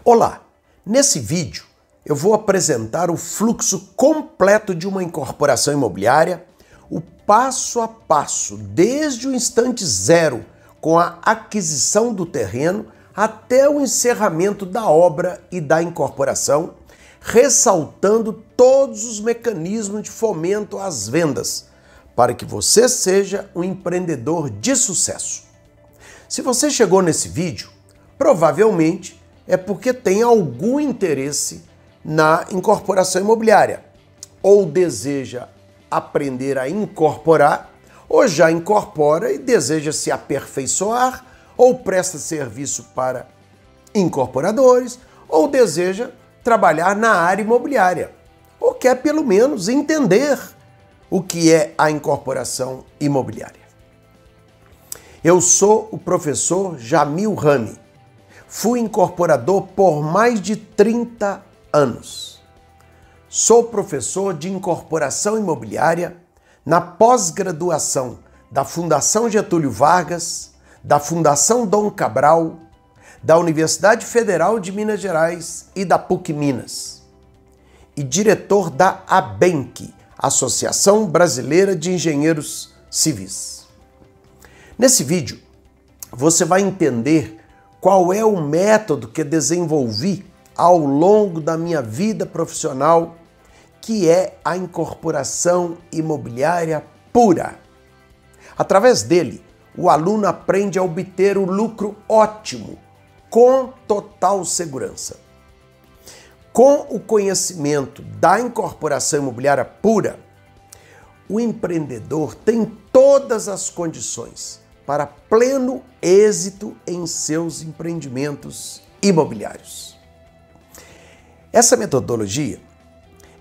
Olá! Nesse vídeo eu vou apresentar o fluxo completo de uma incorporação imobiliária, o passo a passo, desde o instante zero, com a aquisição do terreno, até o encerramento da obra e da incorporação, ressaltando todos os mecanismos de fomento às vendas, para que você seja um empreendedor de sucesso. Se você chegou nesse vídeo, provavelmente é porque tem algum interesse na incorporação imobiliária, ou deseja aprender a incorporar, ou já incorpora e deseja se aperfeiçoar, ou presta serviço para incorporadores, ou deseja trabalhar na área imobiliária, ou quer pelo menos entender o que é a incorporação imobiliária. Eu sou o professor Jamil Rami. Fui incorporador por mais de 30 anos. Sou professor de incorporação imobiliária na pós-graduação da Fundação Getúlio Vargas, da Fundação Dom Cabral, da Universidade Federal de Minas Gerais e da PUC Minas. E diretor da ABENC, Associação Brasileira de Engenheiros Civis. Nesse vídeo, você vai entender qual é o método que desenvolvi ao longo da minha vida profissional, que é a incorporação imobiliária pura. Através dele, o aluno aprende a obter o lucro ótimo, com total segurança. Com o conhecimento da incorporação imobiliária pura, o empreendedor tem todas as condições para pleno êxito em seus empreendimentos imobiliários. Essa metodologia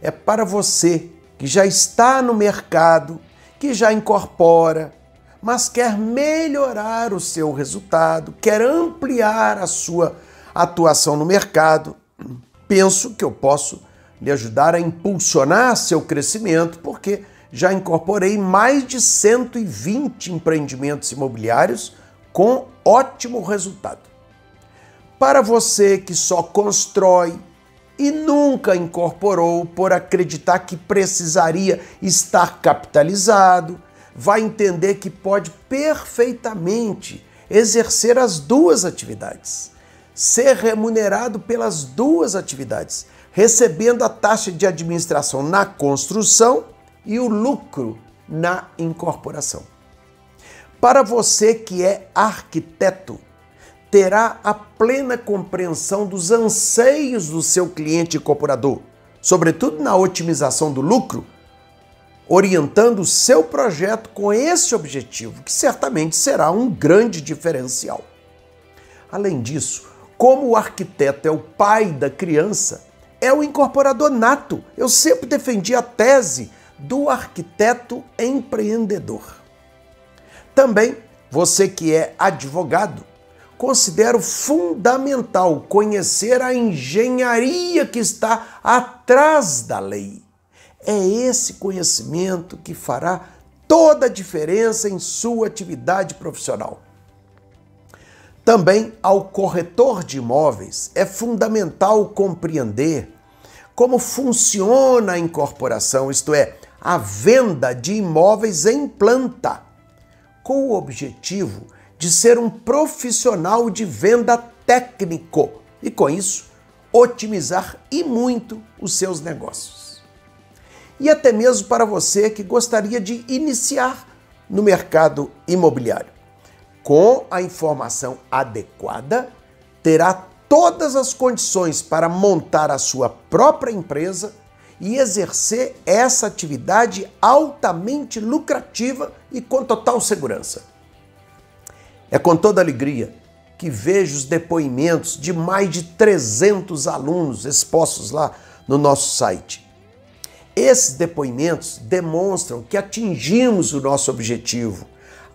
é para você que já está no mercado, que já incorpora, mas quer melhorar o seu resultado, quer ampliar a sua atuação no mercado. Penso que eu posso lhe ajudar a impulsionar seu crescimento, porque já incorporei mais de 120 empreendimentos imobiliários com ótimo resultado. Para você que só constrói e nunca incorporou por acreditar que precisaria estar capitalizado, vai entender que pode perfeitamente exercer as duas atividades, ser remunerado pelas duas atividades, recebendo a taxa de administração na construção e o lucro na incorporação. Para você que é arquiteto, terá a plena compreensão dos anseios do seu cliente incorporador, sobretudo na otimização do lucro, orientando o seu projeto com esse objetivo, que certamente será um grande diferencial. Além disso, como o arquiteto é o pai da criança, é o incorporador nato. Eu sempre defendi a tese do arquiteto empreendedor. Também, você que é advogado, considero fundamental conhecer a engenharia que está atrás da lei. É esse conhecimento que fará toda a diferença em sua atividade profissional. Também, ao corretor de imóveis, é fundamental compreender como funciona a incorporação, isto é, a venda de imóveis em planta, com o objetivo de ser um profissional de venda técnico e, com isso, otimizar e muito os seus negócios. E até mesmo para você que gostaria de iniciar no mercado imobiliário. Com a informação adequada, terá todas as condições para montar a sua própria empresa e exercer essa atividade altamente lucrativa e com total segurança. É com toda alegria que vejo os depoimentos de mais de 300 alunos expostos lá no nosso site. Esses depoimentos demonstram que atingimos o nosso objetivo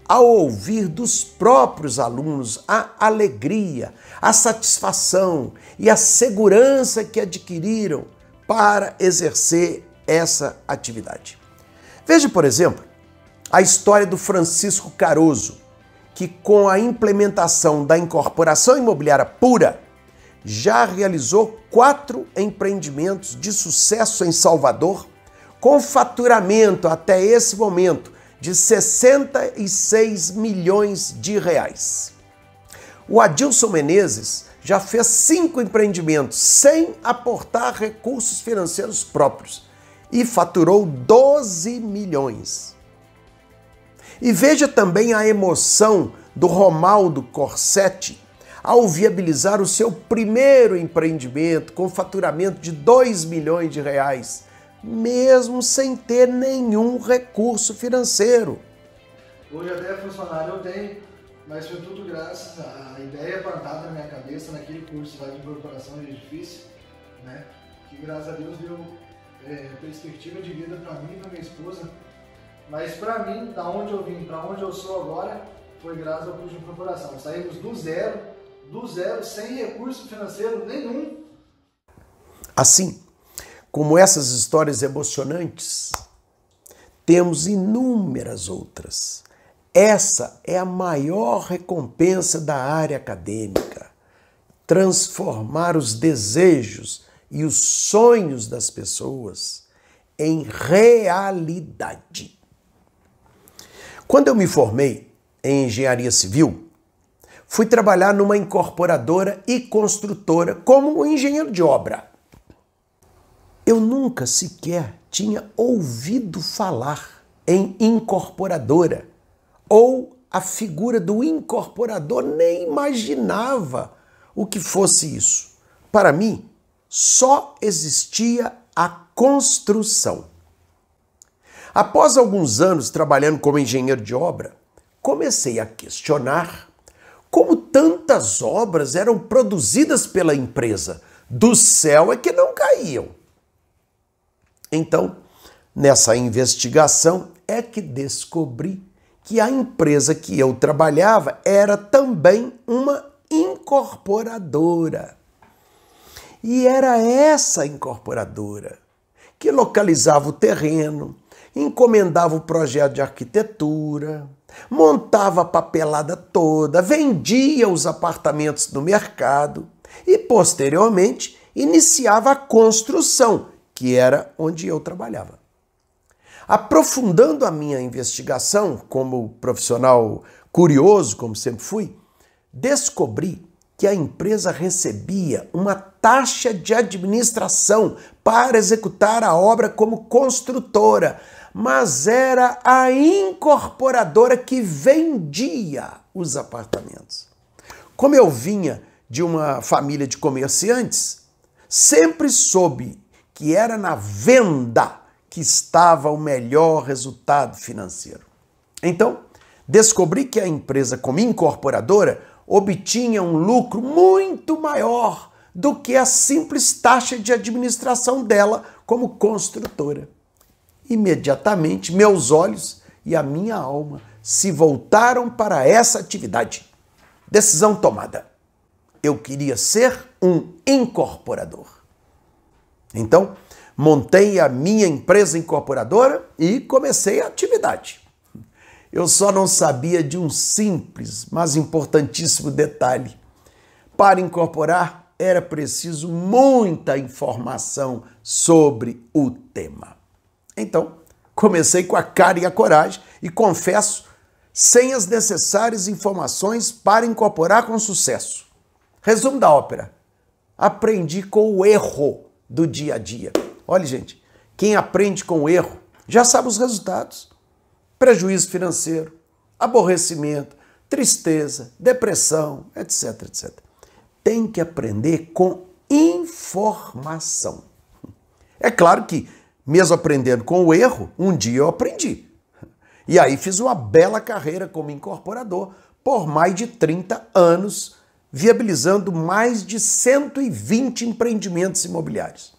ao ouvir dos próprios alunos a alegria, a satisfação e a segurança que adquiriram para exercer essa atividade. Veja, por exemplo, a história do Francisco Caroso, que com a implementação da incorporação imobiliária pura, já realizou 4 empreendimentos de sucesso em Salvador, com faturamento até esse momento de 66 milhões de reais. O Adilson Menezes já fez 5 empreendimentos sem aportar recursos financeiros próprios e faturou 12 milhões. E veja também a emoção do Romaldo Corsetti ao viabilizar o seu primeiro empreendimento com faturamento de 2 milhões de reais, mesmo sem ter nenhum recurso financeiro. Hoje até funcionário eu tenho, mas foi tudo graças à ideia plantada na minha cabeça naquele curso lá de incorporação de edifício, né? Que graças a Deus deu perspectiva de vida para mim e para minha esposa. Mas para mim, da onde eu vim, para onde eu sou agora, foi graças ao curso de incorporação. Saímos do zero, sem recurso financeiro nenhum. Assim, como essas histórias emocionantes, temos inúmeras outras. Essa é a maior recompensa da área acadêmica. Transformar os desejos e os sonhos das pessoas em realidade. Quando eu me formei em engenharia civil, fui trabalhar numa incorporadora e construtora como engenheiro de obra. Eu nunca sequer tinha ouvido falar em incorporadora, ou a figura do incorporador, nem imaginava o que fosse isso. Para mim, só existia a construção. Após alguns anos trabalhando como engenheiro de obra, comecei a questionar como tantas obras eram produzidas pela empresa. Do céu é que não caíam. Então, nessa investigação é que descobri que a empresa que eu trabalhava era também uma incorporadora. E era essa incorporadora que localizava o terreno, encomendava o projeto de arquitetura, montava a papelada toda, vendia os apartamentos no mercado e, posteriormente, iniciava a construção, que era onde eu trabalhava. Aprofundando a minha investigação como profissional curioso, como sempre fui, descobri que a empresa recebia uma taxa de administração para executar a obra como construtora, mas era a incorporadora que vendia os apartamentos. Como eu vinha de uma família de comerciantes, sempre soube que era na venda que estava o melhor resultado financeiro. Então, descobri que a empresa, como incorporadora, obtinha um lucro muito maior do que a simples taxa de administração dela como construtora. Imediatamente, meus olhos e a minha alma se voltaram para essa atividade. Decisão tomada. Eu queria ser um incorporador. Então, montei a minha empresa incorporadora e comecei a atividade. Eu só não sabia de um simples, mas importantíssimo detalhe. Para incorporar, era preciso muita informação sobre o tema. Então, comecei com a cara e a coragem e, confesso, sem as necessárias informações para incorporar com sucesso. Resumo da ópera. Aprendi com o erro do dia a dia. Olha, gente, quem aprende com o erro já sabe os resultados. Prejuízo financeiro, aborrecimento, tristeza, depressão, etc, etc. Tem que aprender com informação. É claro que, mesmo aprendendo com o erro, um dia eu aprendi. E aí fiz uma bela carreira como incorporador por mais de 30 anos, viabilizando mais de 120 empreendimentos imobiliários.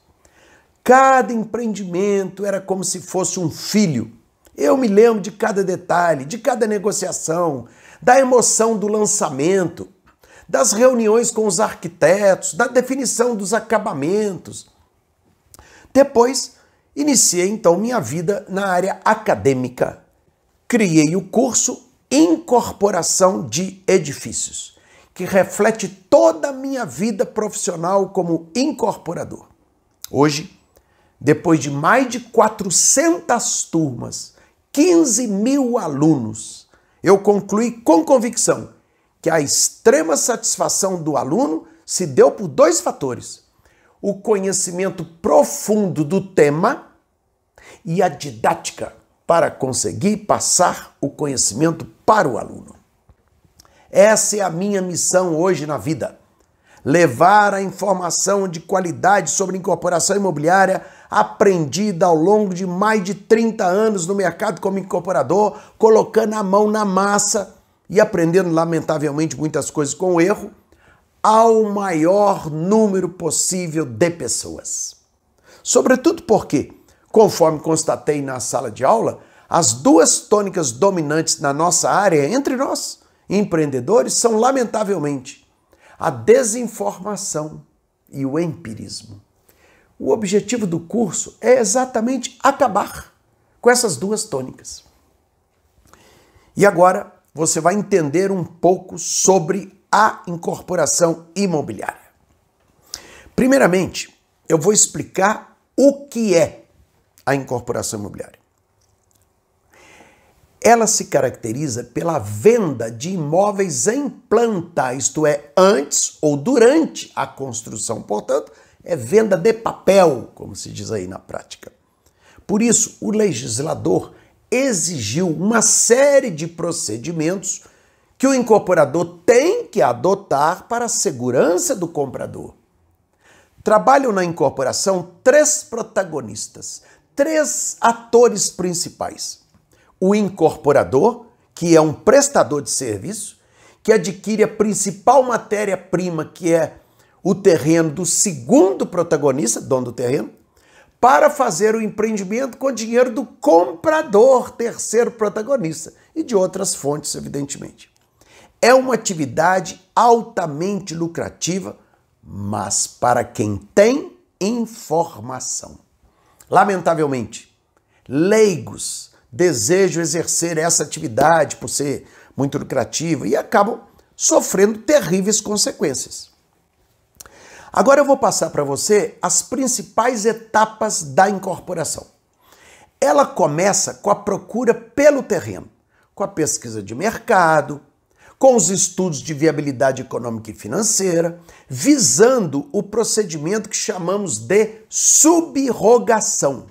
Cada empreendimento era como se fosse um filho. Eu me lembro de cada detalhe, de cada negociação, da emoção do lançamento, das reuniões com os arquitetos, da definição dos acabamentos. Depois, iniciei então minha vida na área acadêmica. Criei o curso Incorporação de Edifícios, que reflete toda a minha vida profissional como incorporador. Hoje, depois de mais de 400 turmas, 15 mil alunos, eu concluí com convicção que a extrema satisfação do aluno se deu por dois fatores: o conhecimento profundo do tema e a didática para conseguir passar o conhecimento para o aluno. Essa é a minha missão hoje na vida: levar a informação de qualidade sobre incorporação imobiliária aprendida ao longo de mais de 30 anos no mercado como incorporador, colocando a mão na massa e aprendendo, lamentavelmente, muitas coisas com erro, ao maior número possível de pessoas. Sobretudo porque, conforme constatei na sala de aula, as duas tônicas dominantes na nossa área, entre nós, empreendedores, são, lamentavelmente, a desinformação e o empirismo. O objetivo do curso é exatamente acabar com essas duas tônicas. E agora você vai entender um pouco sobre a incorporação imobiliária. Primeiramente, eu vou explicar o que é a incorporação imobiliária. Ela se caracteriza pela venda de imóveis em planta, isto é, antes ou durante a construção. Portanto, é venda de papel, como se diz aí na prática. Por isso, o legislador exigiu uma série de procedimentos que o incorporador tem que adotar para a segurança do comprador. Trabalham na incorporação três protagonistas, três atores principais: o incorporador, que é um prestador de serviço, que adquire a principal matéria-prima, que é o terreno do segundo protagonista, dono do terreno, para fazer o empreendimento com dinheiro do comprador, terceiro protagonista, e de outras fontes, evidentemente. É uma atividade altamente lucrativa, mas para quem tem informação. Lamentavelmente, leigos desejam exercer essa atividade por ser muito lucrativa e acabam sofrendo terríveis consequências. Agora eu vou passar para você as principais etapas da incorporação. Ela começa com a procura pelo terreno, com a pesquisa de mercado, com os estudos de viabilidade econômica e financeira, visando o procedimento que chamamos de subrogação,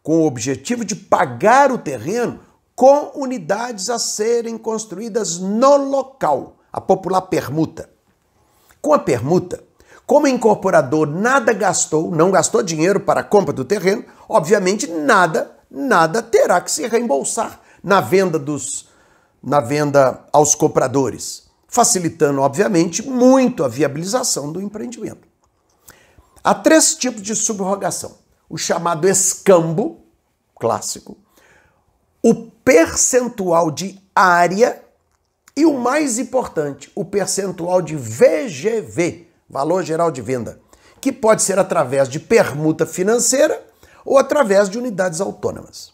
com o objetivo de pagar o terreno com unidades a serem construídas no local, a popular permuta. Com a permuta, como o incorporador nada gastou, não gastou dinheiro para a compra do terreno, obviamente nada terá que se reembolsar na venda aos compradores, facilitando, obviamente, muito a viabilização do empreendimento. Há três tipos de subrogação: o chamado escambo, clássico, o percentual de área e o mais importante, o percentual de VGV, valor geral de venda, que pode ser através de permuta financeira ou através de unidades autônomas.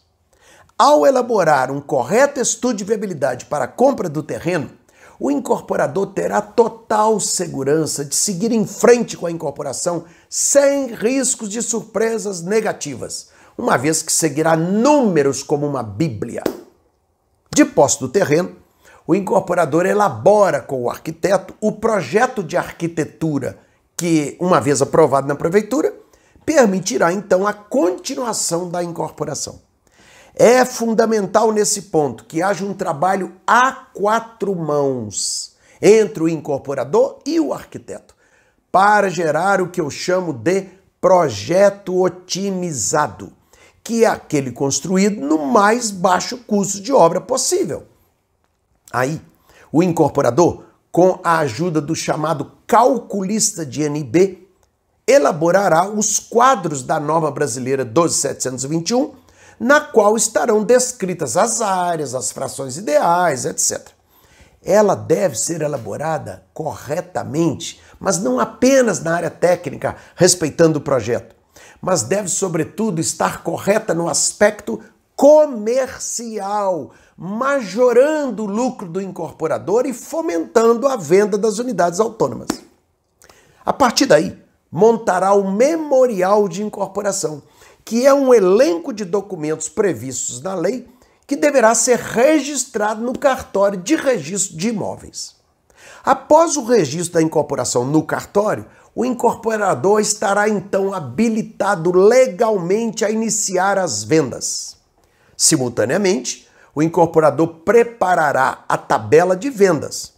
Ao elaborar um correto estudo de viabilidade para a compra do terreno, o incorporador terá total segurança de seguir em frente com a incorporação sem riscos de surpresas negativas, uma vez que seguirá números como uma bíblia. De posse do terreno, o incorporador elabora com o arquiteto o projeto de arquitetura que, uma vez aprovado na prefeitura, permitirá então a continuação da incorporação. É fundamental nesse ponto que haja um trabalho a quatro mãos entre o incorporador e o arquiteto para gerar o que eu chamo de projeto otimizado, que é aquele construído no mais baixo custo de obra possível. Aí, o incorporador, com a ajuda do chamado calculista de NB, elaborará os quadros da norma brasileira 12.721, na qual estarão descritas as áreas, as frações ideais, etc. Ela deve ser elaborada corretamente, mas não apenas na área técnica, respeitando o projeto, mas deve, sobretudo, estar correta no aspecto comercial, majorando o lucro do incorporador e fomentando a venda das unidades autônomas. A partir daí, montará o memorial de incorporação, que é um elenco de documentos previstos na lei que deverá ser registrado no cartório de registro de imóveis. Após o registro da incorporação no cartório, o incorporador estará então habilitado legalmente a iniciar as vendas. Simultaneamente, o incorporador preparará a tabela de vendas.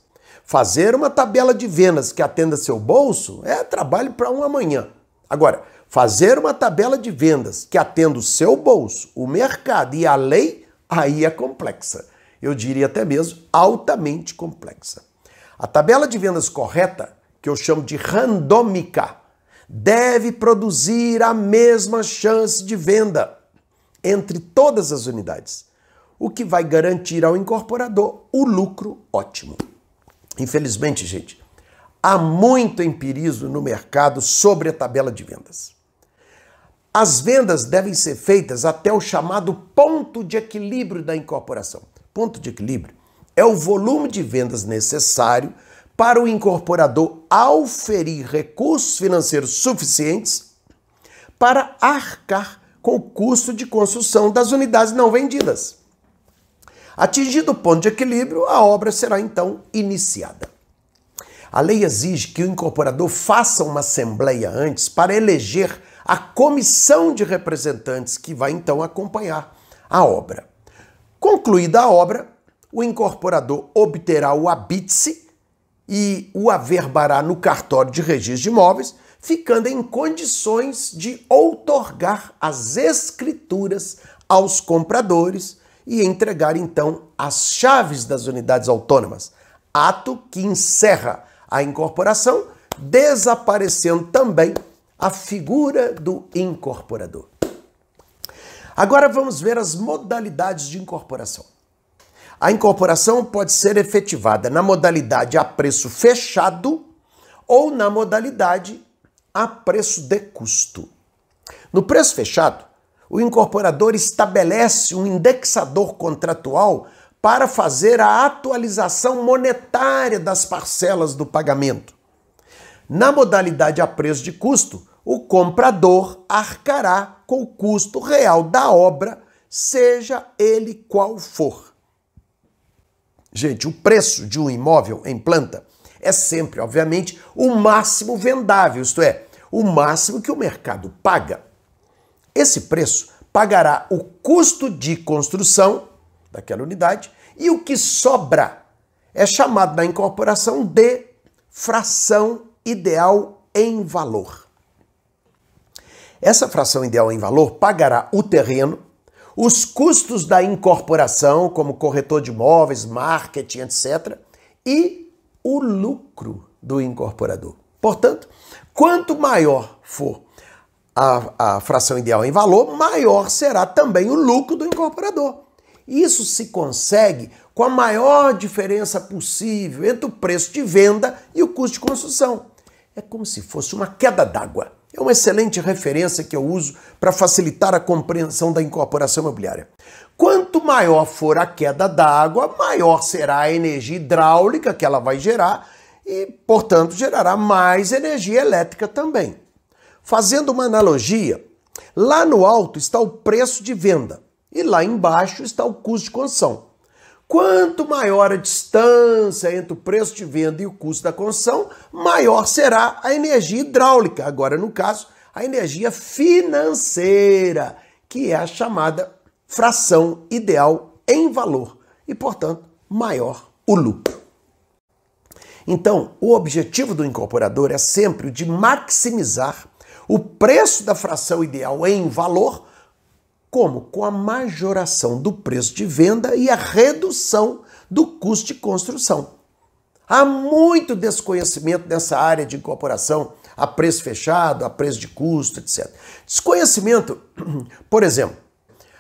Fazer uma tabela de vendas que atenda seu bolso é trabalho para um amanhã. Agora, fazer uma tabela de vendas que atenda o seu bolso, o mercado e a lei, aí é complexa. Eu diria até mesmo altamente complexa. A tabela de vendas correta, que eu chamo de randômica, deve produzir a mesma chance de venda entre todas as unidades, o que vai garantir ao incorporador o lucro ótimo. Infelizmente, gente, há muito empirismo no mercado sobre a tabela de vendas. As vendas devem ser feitas até o chamado ponto de equilíbrio da incorporação. Ponto de equilíbrio é o volume de vendas necessário para o incorporador auferir recursos financeiros suficientes para arcar com o custo de construção das unidades não vendidas. Atingido o ponto de equilíbrio, a obra será então iniciada. A lei exige que o incorporador faça uma assembleia antes para eleger a comissão de representantes que vai então acompanhar a obra. Concluída a obra, o incorporador obterá o habite-se e o averbará no cartório de registro de imóveis, ficando em condições de outorgar as escrituras aos compradores e entregar então as chaves das unidades autônomas, ato que encerra a incorporação, desaparecendo também a figura do incorporador. Agora vamos ver as modalidades de incorporação. A incorporação pode ser efetivada na modalidade a preço fechado ou na modalidade a preço de custo. No preço fechado, o incorporador estabelece um indexador contratual para fazer a atualização monetária das parcelas do pagamento. Na modalidade a preço de custo, o comprador arcará com o custo real da obra, seja ele qual for. Gente, o preço de um imóvel em planta é sempre, obviamente, o máximo vendável, isto é, o máximo que o mercado paga. Esse preço pagará o custo de construção daquela unidade e o que sobra é chamado na incorporação de fração ideal em valor. Essa fração ideal em valor pagará o terreno, os custos da incorporação, como corretor de imóveis, marketing, etc., e o lucro do incorporador. Portanto, quanto maior for a fração ideal em valor, maior será também o lucro do incorporador. Isso se consegue com a maior diferença possível entre o preço de venda e o custo de construção. É como se fosse uma queda d'água. É uma excelente referência que eu uso para facilitar a compreensão da incorporação imobiliária. Quanto maior for a queda d'água, maior será a energia hidráulica que ela vai gerar e, portanto, gerará mais energia elétrica também. Fazendo uma analogia, lá no alto está o preço de venda e lá embaixo está o custo de construção. Quanto maior a distância entre o preço de venda e o custo da construção, maior será a energia hidráulica, agora no caso, a energia financeira, que é a chamada fração ideal em valor e, portanto, maior o lucro. Então, o objetivo do incorporador é sempre o de maximizar o preço da fração ideal em valor, como com a majoração do preço de venda e a redução do custo de construção. Há muito desconhecimento nessa área de incorporação, a preço fechado, a preço de custo, etc. Desconhecimento, por exemplo,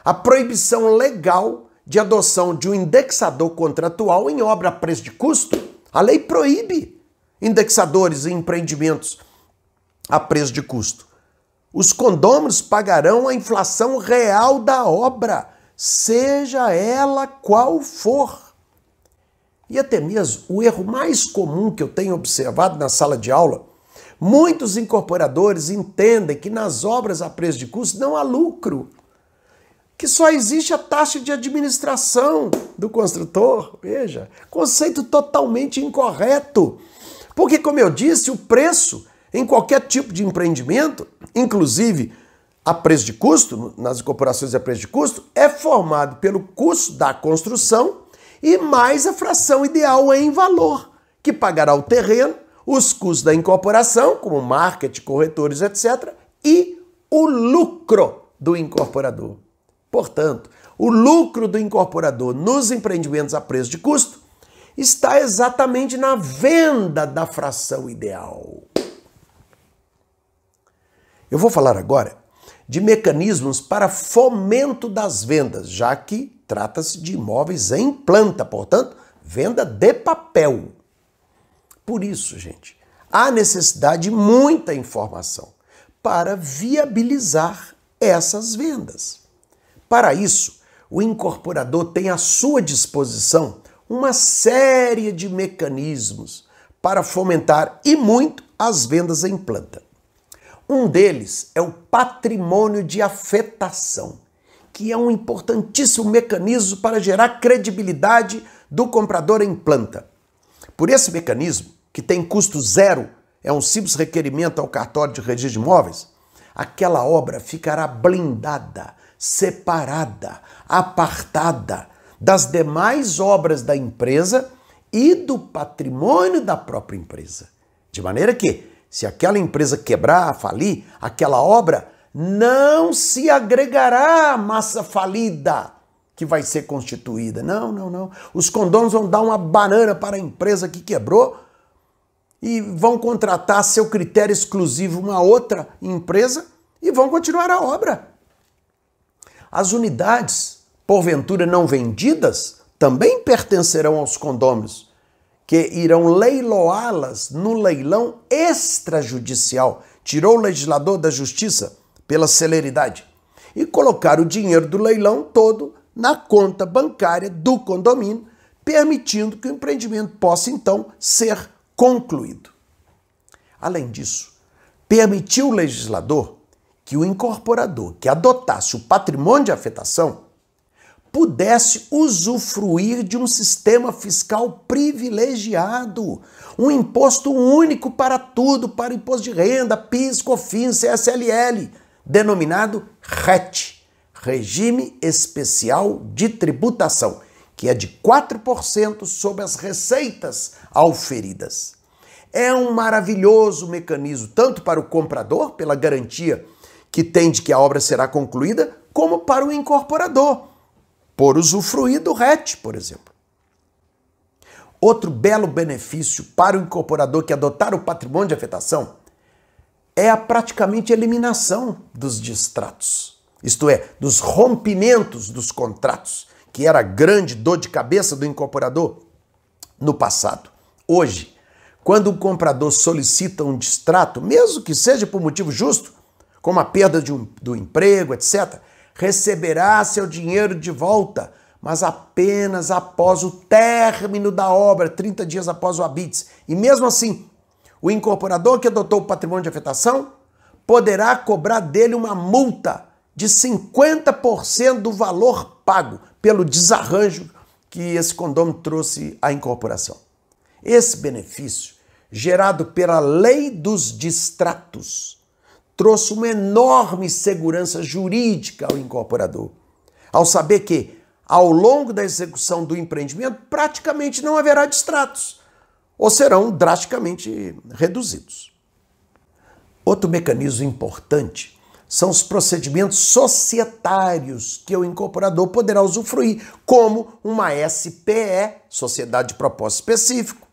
a proibição legal de adoção de um indexador contratual em obra a preço de custo. A lei proíbe indexadores em empreendimentos a preço de custo. Os condôminos pagarão a inflação real da obra, seja ela qual for. E até mesmo o erro mais comum que eu tenho observado na sala de aula, muitos incorporadores entendem que nas obras a preço de custo não há lucro, que só existe a taxa de administração do construtor. Veja, conceito totalmente incorreto. Porque, como eu disse, o preço em qualquer tipo de empreendimento, inclusive a preço de custo, nas incorporações a preço de custo, é formado pelo custo da construção e mais a fração ideal em valor, que pagará o terreno, os custos da incorporação, como marketing, corretores, etc., e o lucro do incorporador. Portanto, o lucro do incorporador nos empreendimentos a preço de custo está exatamente na venda da fração ideal. Eu vou falar agora de mecanismos para fomento das vendas, já que trata-se de imóveis em planta, portanto, venda de papel. Por isso, gente, há necessidade de muita informação para viabilizar essas vendas. Para isso, o incorporador tem à sua disposição uma série de mecanismos para fomentar e muito as vendas em planta. Um deles é o patrimônio de afetação, que é um importantíssimo mecanismo para gerar credibilidade do comprador em planta. Por esse mecanismo, que tem custo zero, é um simples requerimento ao cartório de registro de imóveis, aquela obra ficará blindada, separada, apartada das demais obras da empresa e do patrimônio da própria empresa. De maneira que, se aquela empresa quebrar, falir, aquela obra não se agregará à massa falida que vai ser constituída. Não. Os condôminos vão dar uma banana para a empresa que quebrou e vão contratar a seu critério exclusivo uma outra empresa e vão continuar a obra. As unidades, porventura não vendidas, também pertencerão aos condôminos, que irão leiloá-las no leilão extrajudicial. Tirou o legislador da justiça pela celeridade e colocar o dinheiro do leilão todo na conta bancária do condomínio, permitindo que o empreendimento possa, então, ser concluído. Além disso, permitiu o legislador que o incorporador que adotasse o patrimônio de afetação pudesse usufruir de um sistema fiscal privilegiado, um imposto único para tudo, para imposto de renda, PIS, COFINS, CSLL, denominado RET, Regime Especial de Tributação, que é de 4% sobre as receitas auferidas. É um maravilhoso mecanismo, tanto para o comprador, pela garantia que tem de que a obra será concluída, como para o incorporador, por usufruir do RET, por exemplo. Outro belo benefício para o incorporador que adotar o patrimônio de afetação é a praticamente eliminação dos distratos, isto é, dos rompimentos dos contratos, que era a grande dor de cabeça do incorporador no passado. Hoje, quando o comprador solicita um distrato, mesmo que seja por motivo justo, como a perda do emprego, etc., receberá seu dinheiro de volta, mas apenas após o término da obra, 30 dias após o habites. E mesmo assim, o incorporador que adotou o patrimônio de afetação poderá cobrar dele uma multa de 50% do valor pago pelo desarranjo que esse condômino trouxe à incorporação. Esse benefício, gerado pela lei dos distratos, trouxe uma enorme segurança jurídica ao incorporador, ao saber que, ao longo da execução do empreendimento, praticamente não haverá distratos, ou serão drasticamente reduzidos. Outro mecanismo importante são os procedimentos societários que o incorporador poderá usufruir, como uma SPE, Sociedade de Propósito Específico,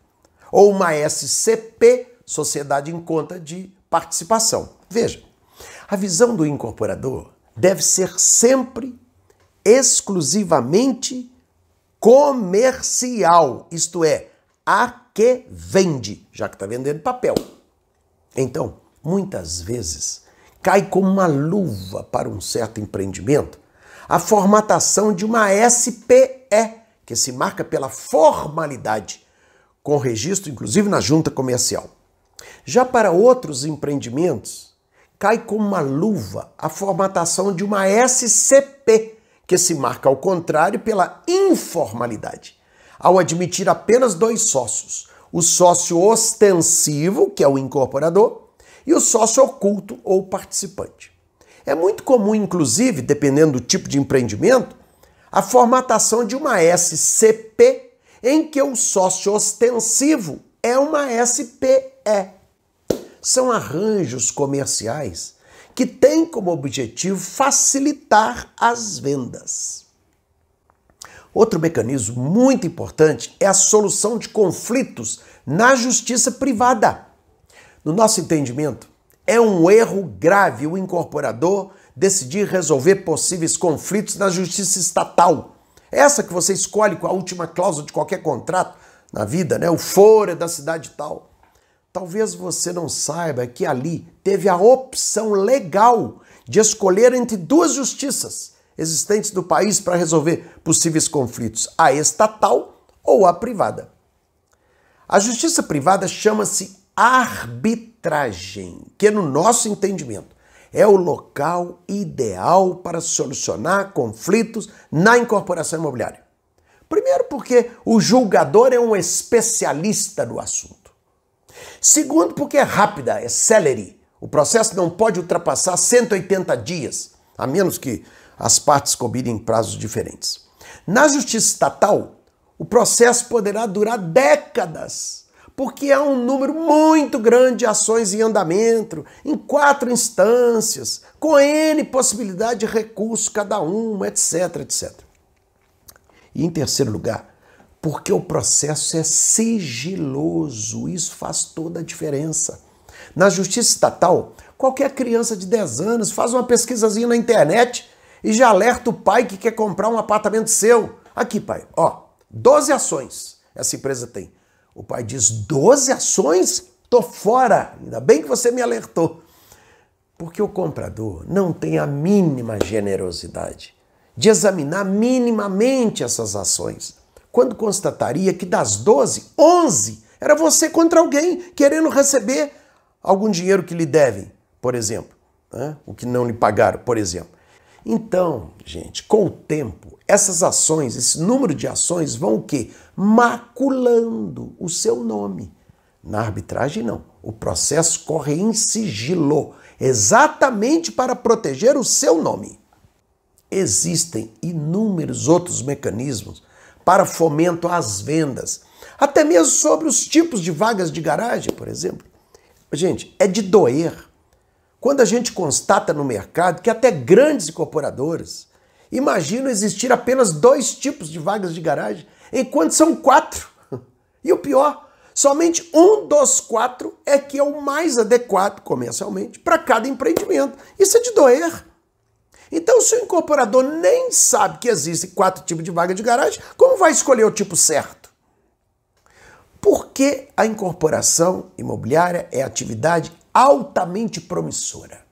ou uma SCP, Sociedade em Conta de Participação. Veja, a visão do incorporador deve ser sempre exclusivamente comercial, isto é, a que vende, já que está vendendo papel. Então, muitas vezes, cai como uma luva para um certo empreendimento a formatação de uma SPE, que se marca pela formalidade, com registro inclusive na junta comercial. Já para outros empreendimentos, cai como uma luva a formatação de uma SCP, que se marca ao contrário pela informalidade, ao admitir apenas 2 sócios, o sócio ostensivo, que é o incorporador, e o sócio oculto ou participante. É muito comum, inclusive, dependendo do tipo de empreendimento, a formatação de uma SCP em que o sócio ostensivo é uma SPE. São arranjos comerciais que têm como objetivo facilitar as vendas. Outro mecanismo muito importante é a solução de conflitos na justiça privada. No nosso entendimento, é um erro grave o incorporador decidir resolver possíveis conflitos na justiça estatal. Essa que você escolhe com a última cláusula de qualquer contrato na vida, né? O foro é da cidade tal. Talvez você não saiba que ali teve a opção legal de escolher entre 2 justiças existentes no país para resolver possíveis conflitos, a estatal ou a privada. A justiça privada chama-se arbitragem, que no nosso entendimento é o local ideal para solucionar conflitos na incorporação imobiliária. Primeiro porque o julgador é um especialista no assunto. Segundo porque é rápida, é celery. O processo não pode ultrapassar 180 dias, a menos que as partes combinem prazos diferentes. Na justiça estatal, o processo poderá durar décadas, porque há um número muito grande de ações em andamento, em 4 instâncias, com N possibilidade de recurso cada uma, etc, etc. E em terceiro lugar, porque o processo é sigiloso, isso faz toda a diferença. Na justiça estatal, qualquer criança de 10 anos faz uma pesquisazinha na internet e já alerta o pai que quer comprar um apartamento seu. Aqui, pai, ó, 12 ações essa empresa tem. O pai diz, 12 ações? Tô fora, ainda bem que você me alertou. Porque o comprador não tem a mínima generosidade de examinar minimamente essas ações, quando constataria que das 12, 11 era você contra alguém querendo receber algum dinheiro que lhe devem, por exemplo, né? O que não lhe pagaram, por exemplo. Então, gente, com o tempo, essas ações, esse número de ações vão o quê? Maculando o seu nome. Na arbitragem, não. O processo corre em sigilo, exatamente para proteger o seu nome. Existem inúmeros outros mecanismos para fomento às vendas, até mesmo sobre os tipos de vagas de garagem, por exemplo. Gente, é de doer quando a gente constata no mercado que até grandes incorporadoras imaginam existir apenas 2 tipos de vagas de garagem, enquanto são 4. E o pior, somente um dos 4 é que é o mais adequado comercialmente para cada empreendimento. Isso é de doer. Então, se o incorporador nem sabe que existem 4 tipos de vaga de garagem, como vai escolher o tipo certo? Porque a incorporação imobiliária é atividade altamente promissora.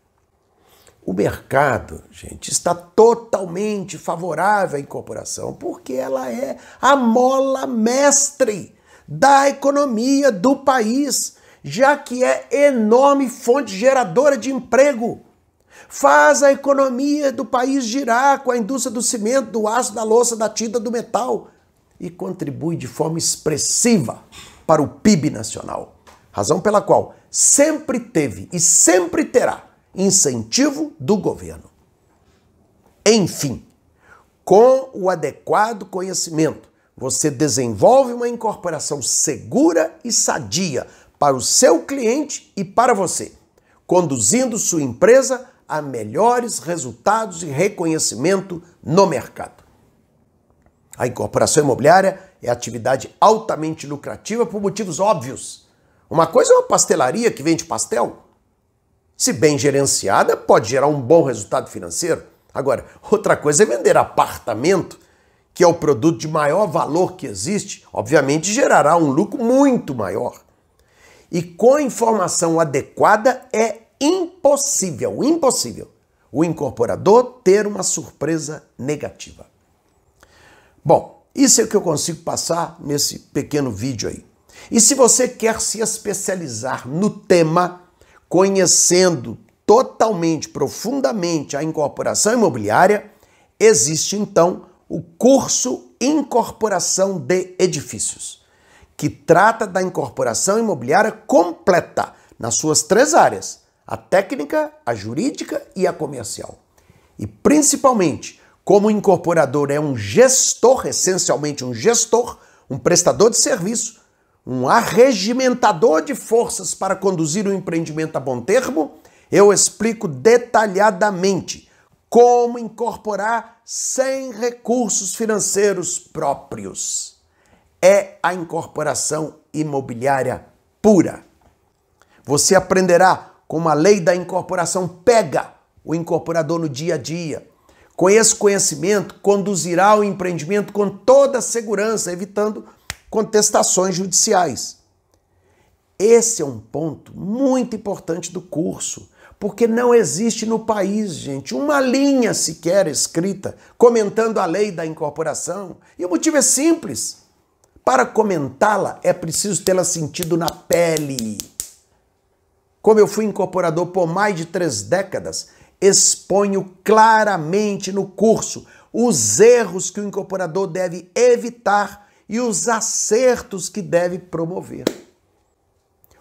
O mercado, gente, está totalmente favorável à incorporação, porque ela é a mola mestre da economia do país, já que é enorme fonte geradora de emprego. Faz a economia do país girar com a indústria do cimento, do aço, da louça, da tinta, do metal e contribui de forma expressiva para o PIB nacional. Razão pela qual sempre teve e sempre terá incentivo do governo. Enfim, com o adequado conhecimento, você desenvolve uma incorporação segura e sadia para o seu cliente e para você, conduzindo sua empresa a melhores resultados e reconhecimento no mercado. A incorporação imobiliária é atividade altamente lucrativa por motivos óbvios. Uma coisa é uma pastelaria que vende pastel. Se bem gerenciada, pode gerar um bom resultado financeiro. Agora, outra coisa é vender apartamento, que é o produto de maior valor que existe, obviamente gerará um lucro muito maior. E com a informação adequada é impossível o incorporador ter uma surpresa negativa. Bom, isso é o que eu consigo passar nesse pequeno vídeo aí. E se você quer se especializar no tema, conhecendo totalmente, profundamente a incorporação imobiliária, existe então o curso Incorporação de Edifícios, que trata da incorporação imobiliária completa nas suas 3 áreas: a técnica, a jurídica e a comercial. E principalmente, como o incorporador é um gestor, essencialmente um gestor, um prestador de serviço, um arregimentador de forças para conduzir o empreendimento a bom termo, eu explico detalhadamente como incorporar sem recursos financeiros próprios. É a incorporação imobiliária pura. Você aprenderá como a lei da incorporação pega o incorporador no dia a dia. Com esse conhecimento, conduzirá o empreendimento com toda a segurança, evitando contestações judiciais. Esse é um ponto muito importante do curso, porque não existe no país, gente, uma linha sequer escrita comentando a lei da incorporação. E o motivo é simples. Para comentá-la, é preciso tê-la sentido na pele. Como eu fui incorporador por mais de 3 décadas, exponho claramente no curso os erros que o incorporador deve evitar e os acertos que deve promover.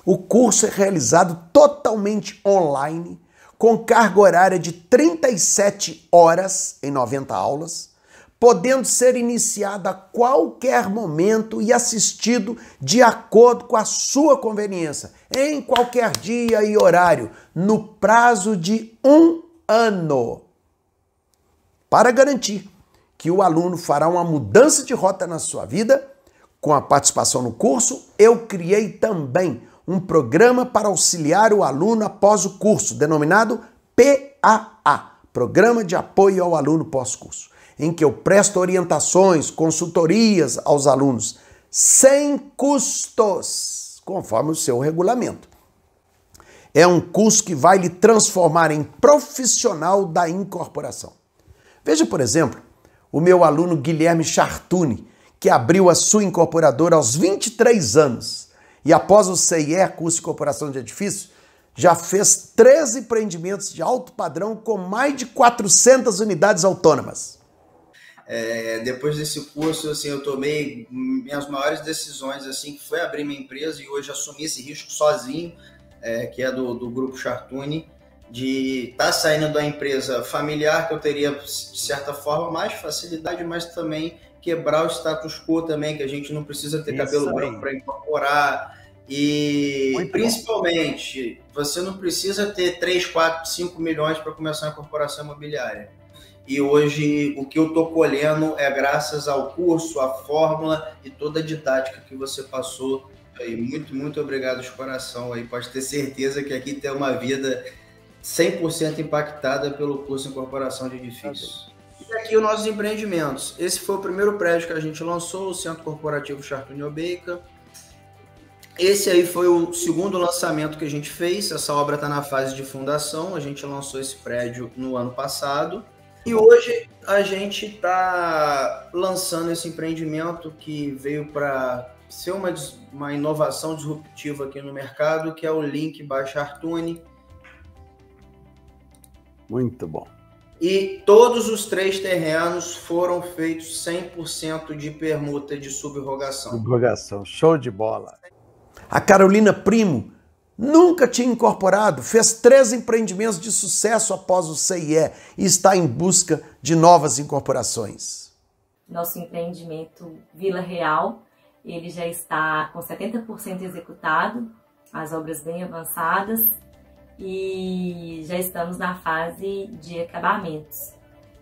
O curso é realizado totalmente online, com carga horária de 37 horas em 90 aulas, podendo ser iniciado a qualquer momento e assistido de acordo com a sua conveniência, em qualquer dia e horário, no prazo de 1 ano. Para garantir que o aluno fará uma mudança de rota na sua vida, com a participação no curso, eu criei também um programa para auxiliar o aluno após o curso, denominado PAA, Programa de Apoio ao Aluno Pós-Curso, em que eu presto orientações, consultorias aos alunos, sem custos, conforme o seu regulamento. É um curso que vai lhe transformar em profissional da incorporação. Veja, por exemplo, o meu aluno Guilherme Chartuni, que abriu a sua incorporadora aos 23 anos e após o CIE, curso de incorporação de edifícios, já fez 13 empreendimentos de alto padrão com mais de 400 unidades autônomas. Depois desse curso, assim, eu tomei minhas maiores decisões, assim, que foi abrir minha empresa e hoje assumir esse risco sozinho, que é do Grupo Chartuni, de estar saindo da empresa familiar, que eu teria, de certa forma, mais facilidade, mas também quebrar o status quo também, que a gente não precisa ter cabelo branco para incorporar. E muito principalmente, você não precisa ter 3, 4, 5 milhões para começar uma incorporação imobiliária. E hoje o que eu estou colhendo é graças ao curso, à fórmula e toda a didática que você passou. Aí, muito, muito obrigado de coração. Aí, pode ter certeza que aqui tem uma vida 100% impactada pelo curso de incorporação de edifícios. E aqui os nossos empreendimentos. Esse foi o primeiro prédio que a gente lançou, o Centro Corporativo Chartuni Obeica. Esse aí foi o segundo lançamento que a gente fez. Essa obra está na fase de fundação. A gente lançou esse prédio no ano passado. E hoje a gente está lançando esse empreendimento que veio para ser uma inovação disruptiva aqui no mercado, que é o Link by Chartuni. Muito bom. E todos os 3 terrenos foram feitos 100% de permuta de subrogação. Subrogação, show de bola. A Carolina Primo nunca tinha incorporado, fez 3 empreendimentos de sucesso após o CIE e está em busca de novas incorporações. Nosso empreendimento Vila Real, ele já está com 70% executado, as obras bem avançadas, e já estamos na fase de acabamentos.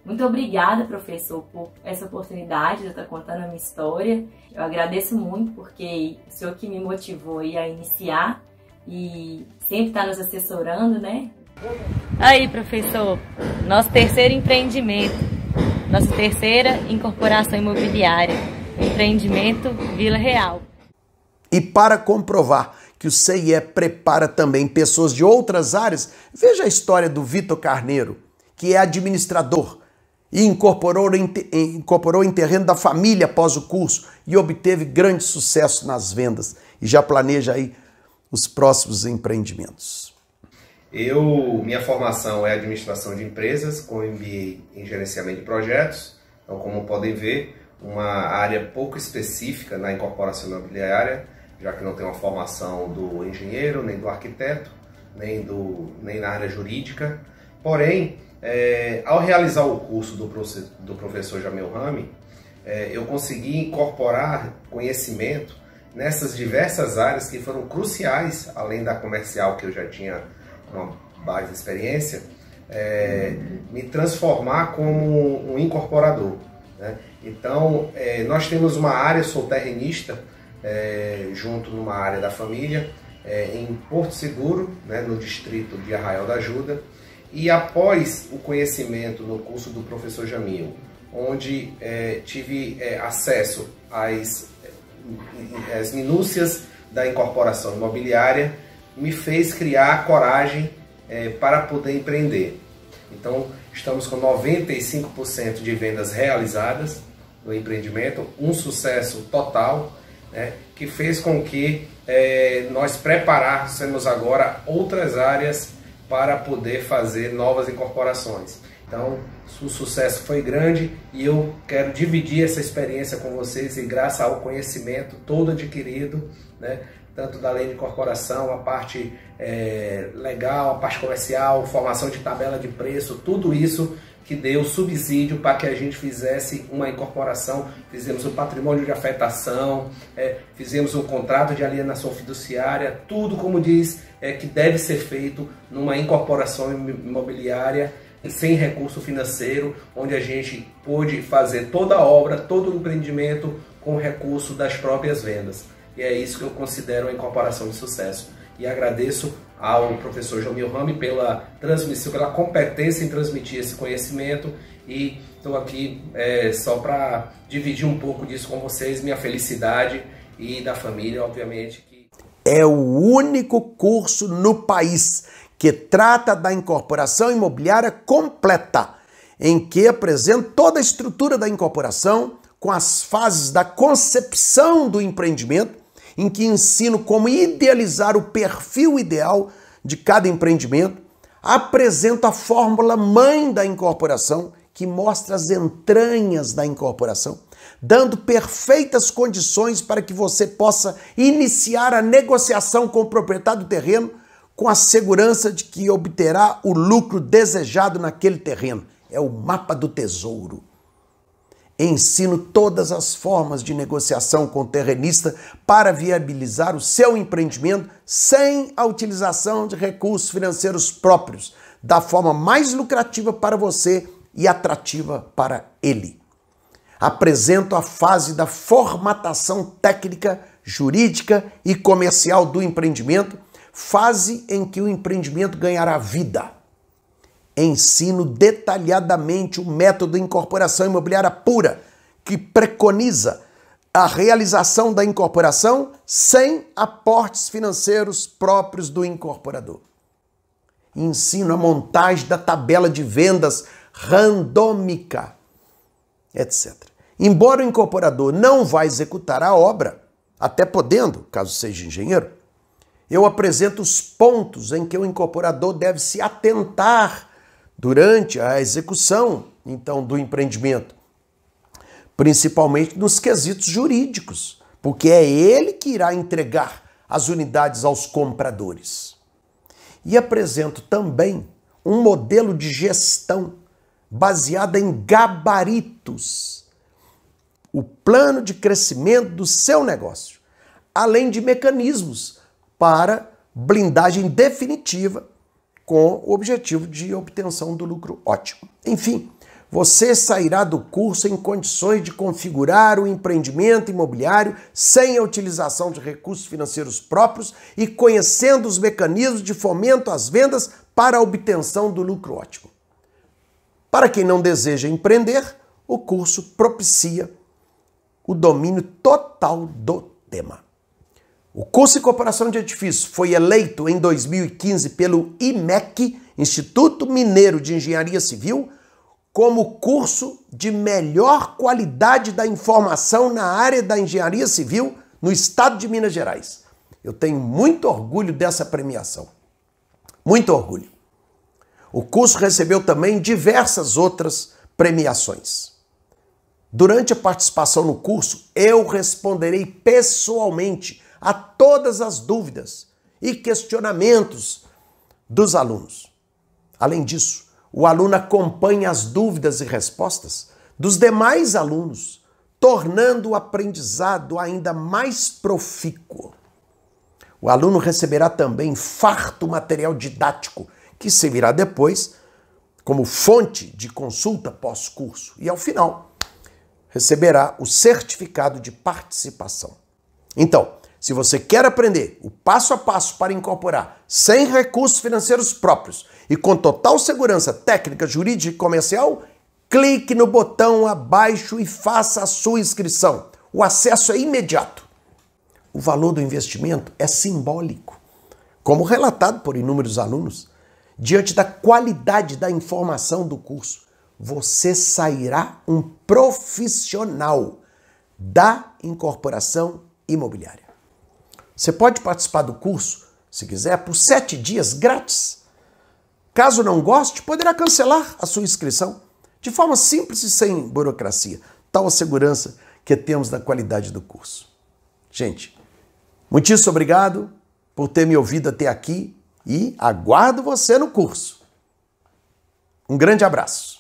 Muito obrigada, professor, por essa oportunidade de estar contando a minha história. Eu agradeço muito porque o senhor que me motivou a iniciar e sempre está nos assessorando, né? Aí, professor, nosso terceiro empreendimento, nossa terceira incorporação imobiliária, o empreendimento Vila Real. E para comprovar que o CIE prepara também pessoas de outras áreas, veja a história do Vitor Carneiro, que é administrador, e incorporou em terreno da família após o curso e obteve grande sucesso nas vendas e já planeja aí os próximos empreendimentos. Minha formação é administração de empresas, com MBA em gerenciamento de projetos. Então, como podem ver, uma área pouco específica na incorporação imobiliária, já que não tem uma formação do engenheiro, nem do arquiteto, nem na área jurídica. Porém, ao realizar o curso do professor Jamil Rami, eu consegui incorporar conhecimento nessas diversas áreas que foram cruciais, além da comercial, que eu já tinha uma base de experiência, me transformar como um incorporador, né? Então, nós temos uma área, sou terrenista, junto numa área da família, em Porto Seguro, né, no distrito de Arraial da Ajuda, e após o conhecimento no curso do professor Jamil, onde tive acesso às minúcias da incorporação imobiliária, me fez criar coragem para poder empreender. Então, estamos com 95% de vendas realizadas no empreendimento, um sucesso total, né, que fez com que nós preparássemos agora outras áreas para poder fazer novas incorporações. Então, o sucesso foi grande e eu quero dividir essa experiência com vocês, e graças ao conhecimento todo adquirido, né, tanto da lei de incorporação, a parte legal, a parte comercial, formação de tabela de preço, tudo isso que deu subsídio para que a gente fizesse uma incorporação, fizemos um patrimônio de afetação, fizemos um contrato de alienação fiduciária, tudo como diz que deve ser feito numa incorporação imobiliária sem recurso financeiro, onde a gente pôde fazer toda a obra, todo o empreendimento com recurso das próprias vendas. E é isso que eu considero uma incorporação de sucesso. E agradeço ao professor Jamil Rami pela transmissão, pela competência em transmitir esse conhecimento, e estou aqui só para dividir um pouco disso com vocês, minha felicidade e da família, obviamente. É o único curso no país que trata da incorporação imobiliária completa, em que apresenta toda a estrutura da incorporação, com as fases da concepção do empreendimento, em que ensino como idealizar o perfil ideal de cada empreendimento, apresento a fórmula mãe da incorporação, que mostra as entranhas da incorporação, dando perfeitas condições para que você possa iniciar a negociação com o proprietário do terreno, com a segurança de que obterá o lucro desejado naquele terreno. É o mapa do tesouro. Ensino todas as formas de negociação com o terrenista para viabilizar o seu empreendimento sem a utilização de recursos financeiros próprios, da forma mais lucrativa para você e atrativa para ele. Apresento a fase da formatação técnica, jurídica e comercial do empreendimento, fase em que o empreendimento ganhará vida. Ensino detalhadamente o método de incorporação imobiliária pura, que preconiza a realização da incorporação sem aportes financeiros próprios do incorporador. Ensino a montagem da tabela de vendas randômica, etc. Embora o incorporador não vá executar a obra, até podendo, caso seja engenheiro, eu apresento os pontos em que o incorporador deve se atentar durante a execução, então, do empreendimento, principalmente nos quesitos jurídicos, porque é ele que irá entregar as unidades aos compradores. E apresento também um modelo de gestão baseado em gabaritos, o plano de crescimento do seu negócio, além de mecanismos para blindagem definitiva com o objetivo de obtenção do lucro ótimo. Enfim, você sairá do curso em condições de configurar o empreendimento imobiliário sem a utilização de recursos financeiros próprios e conhecendo os mecanismos de fomento às vendas para a obtenção do lucro ótimo. Para quem não deseja empreender, o curso propicia o domínio total do tema. O curso de incorporação de edifícios foi eleito em 2015 pelo IMEC, Instituto Mineiro de Engenharia Civil, como curso de melhor qualidade da informação na área da engenharia civil no estado de Minas Gerais. Eu tenho muito orgulho dessa premiação. Muito orgulho. O curso recebeu também diversas outras premiações. Durante a participação no curso, eu responderei pessoalmente a todas as dúvidas e questionamentos dos alunos. Além disso, o aluno acompanha as dúvidas e respostas dos demais alunos, tornando o aprendizado ainda mais profícuo. O aluno receberá também farto material didático, que servirá depois como fonte de consulta pós-curso. E ao final, receberá o certificado de participação. Então, se você quer aprender o passo a passo para incorporar sem recursos financeiros próprios e com total segurança técnica, jurídica e comercial, clique no botão abaixo e faça a sua inscrição. O acesso é imediato. O valor do investimento é simbólico, como relatado por inúmeros alunos. Diante da qualidade da informação do curso, você sairá um profissional da incorporação imobiliária. Você pode participar do curso, se quiser, por 7 dias grátis. Caso não goste, poderá cancelar a sua inscrição de forma simples e sem burocracia. Tal a segurança que temos da qualidade do curso. Gente, muitíssimo obrigado por ter me ouvido até aqui e aguardo você no curso. Um grande abraço.